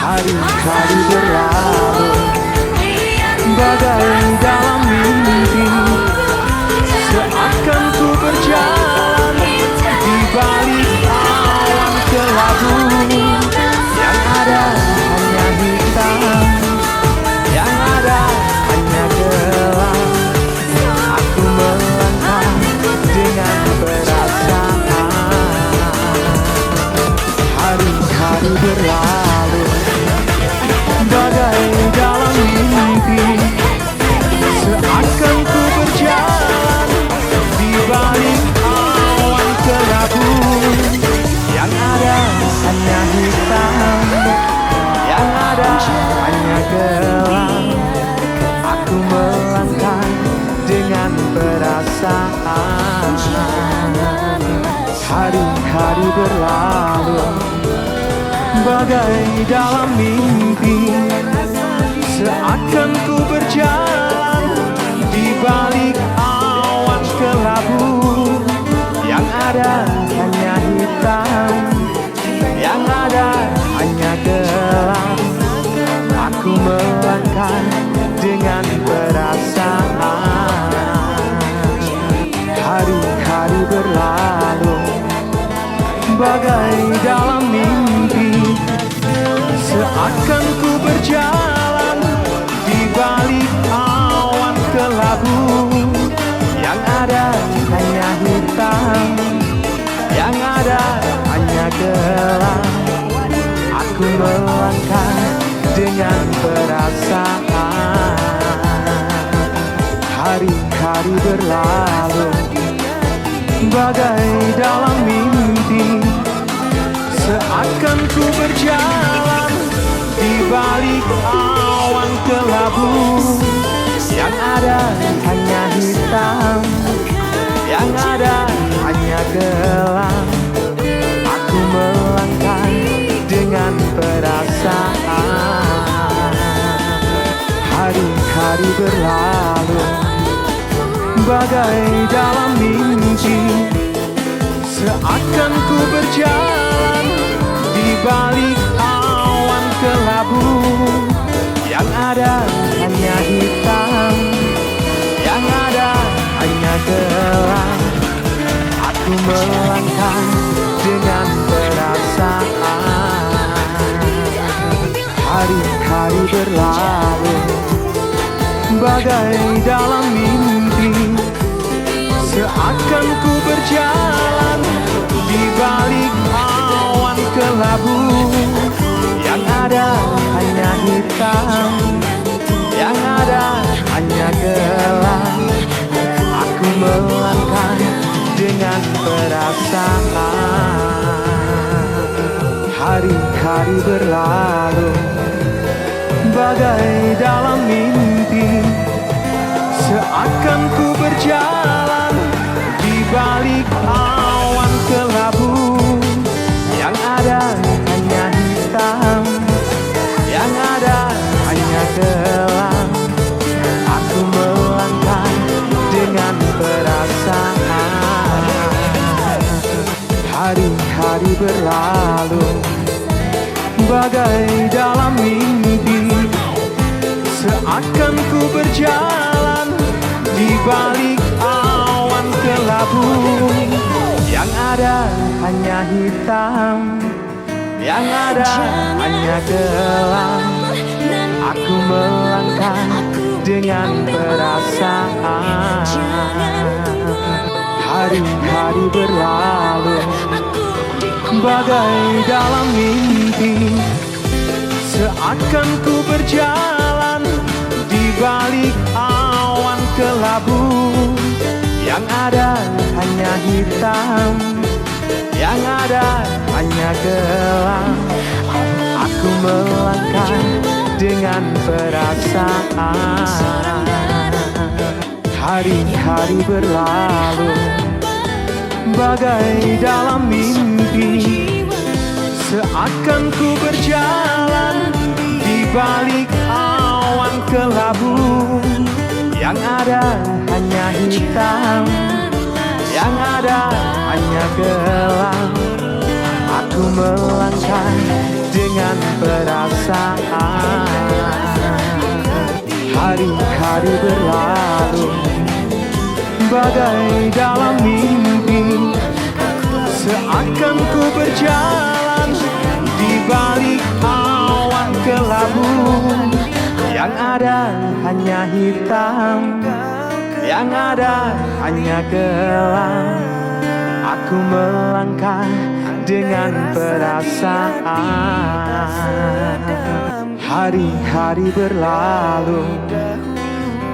Hari-hari berlalu bagai dalam mimpi, seakan ku berjalan di balik awan kelabu. Yang ada hanya hitam, yang ada hanya gelap. Aku melangkah dengan perasaan. Hari-hari berlalu bagai dalam mimpi, seakan ku berjalan di balik awan kelabu. Yang ada hanya hitam, yang ada hanya gelap. Aku melangkah dengan perasaan. Hari-hari berlalu bagai dalam mimpi, seakan ku berjalan di balik awan kelabu. Yang ada hanya hitam, yang ada hanya gelap. Aku melangkah dengan perasaan. Hari-hari berlalu bagai dalam mimpi, seakan ku berjalan di balik awan kelabu. Yang ada hanya hitam, yang ada hanya gelap. Aku melangkah dengan perasaan. Hari-hari berlalu bagai dalam mimpi, seakan ku berjalan di balik awan kelabu. Yang ada hanya hitam, yang ada hanya gelap. Aku melangkah dengan perasaan. Hari-hari berlalu bagai dalam mimpi, seakan ku berjalan di balik awan kelabu. Yang ada hanya hitam, yang ada hanya gelap. Aku melangkah dengan perasaan. Hari-hari berlalu bagai dalam mimpi, seakan ku berjalan di balik awan kelabu. Yang ada hanya hitam, yang ada hanya gelap. Aku melangkah dengan perasaan. Hari-hari berlalu bagai dalam mimpi, seakan ku berjalan di balik awan kelabu. Yang ada hanya hitam, yang ada hanya gelap. Aku melangkah dengan perasaan. Hari-hari berlalu bagai dalam mimpi, seakan ku berjalan di balik awan kelabu. Yang ada hanya hitam, yang ada hanya gelap. Aku melangkah dengan perasaan. Hari-hari berlalu bagai dalam mimpi, seakan ku berjalan di balik awan kelabu. Yang ada hanya hitam, yang ada hanya gelap. Aku melangkah dengan perasaan. Hari-hari berlalu bagai dalam mimpi, seakan ku berjalan di balik awan kelabu. Yang ada hanya hitam, yang ada hanya gelap. Aku melangkah dengan perasaan. perasaan. Hari-hari berlalu bagai dalam mimpi, seakan ku berjalan di balik awan kelabu. Yang ada hanya hitam, yang ada hanya gelap. Aku melangkah dengan perasaan. Hari-hari berlalu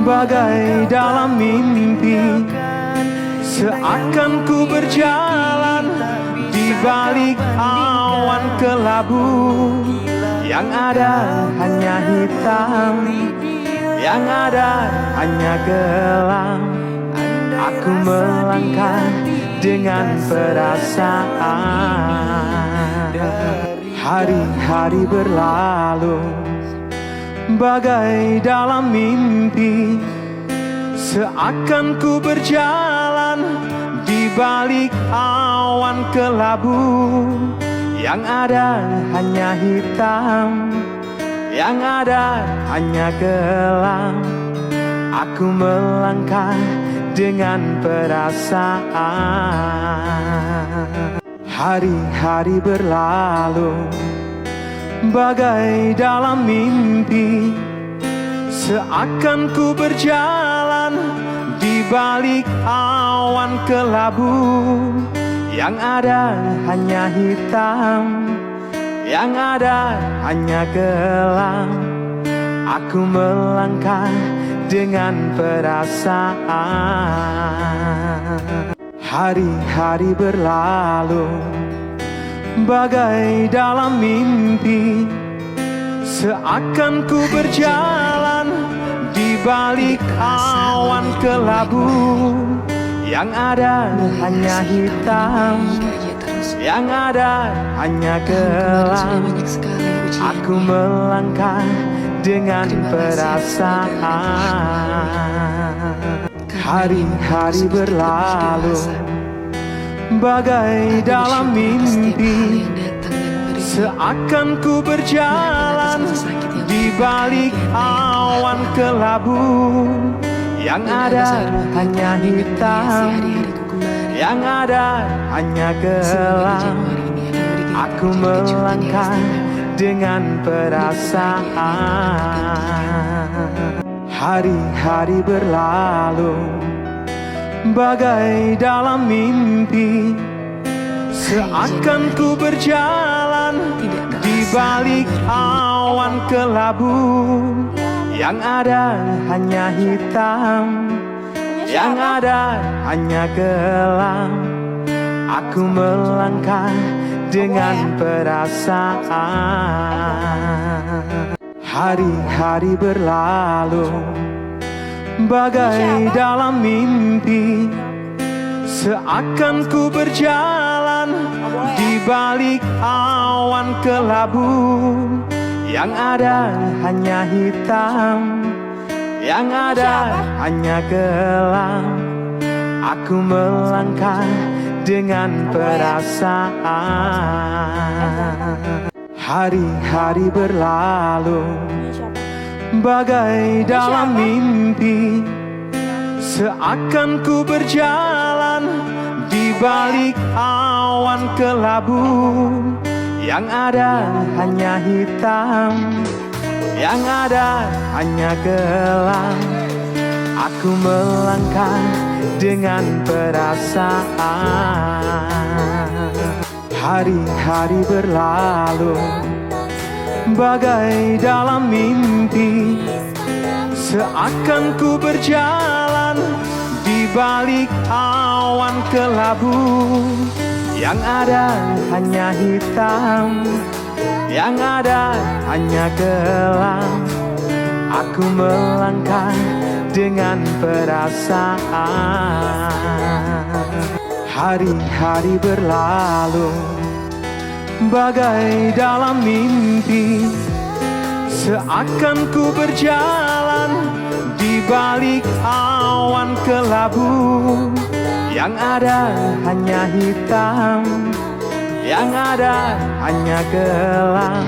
bagai dalam mimpi, seakan ku berjalan di balik awan kelabu. Yang ada hanya hitam, yang ada hanya gelap. Aku melangkah dengan perasaan. Hari-hari berlalu bagai dalam mimpi, seakan ku berjalan di balik awan kelabu. Yang ada hanya hitam, yang ada hanya gelap. Aku melangkah dengan perasaan. Hari-hari berlalu bagai dalam mimpi, seakan ku berjalan di balik awan kelabu. Yang ada hanya hitam, yang ada hanya gelap. Aku melangkah dengan perasaan. Hari-hari berlalu bagai dalam mimpi, seakan ku berjalan di balik awan kelabu. Yang ada hanya hitam, yang ada hanya gelap. Aku melangkah dengan perasaan. Hari-hari berlalu bagai dalam mimpi, seakan ku berjalan di balik awan kelabu. Yang ada hanya hitam, yang ada hanya gelap. Aku melangkah dengan perasaan. Hari-hari berlalu bagai dalam mimpi, seakan ku berjalan di balik awan kelabu. Yang ada hanya hitam, yang ada hanya gelap. Aku melangkah dengan perasaan. Hari-hari berlalu bagai dalam mimpi, seakan ku berjalan di balik awan kelabu. Yang ada hanya hitam, yang ada hanya gelap. Aku melangkah dengan perasaan. Hari-hari berlalu bagai dalam mimpi, seakan ku berjalan di balik awan kelabu. Yang ada hanya hitam, yang ada hanya gelap. Aku melangkah dengan perasaan. Hari-hari berlalu bagai dalam mimpi, seakan ku berjalan di balik awan kelabu. Yang ada hanya hitam, yang ada hanya gelap. Aku melangkah dengan perasaan. Hari-hari berlalu bagai dalam mimpi, seakan ku berjalan di balik awan kelabu. Yang ada hanya hitam, yang ada hanya gelap.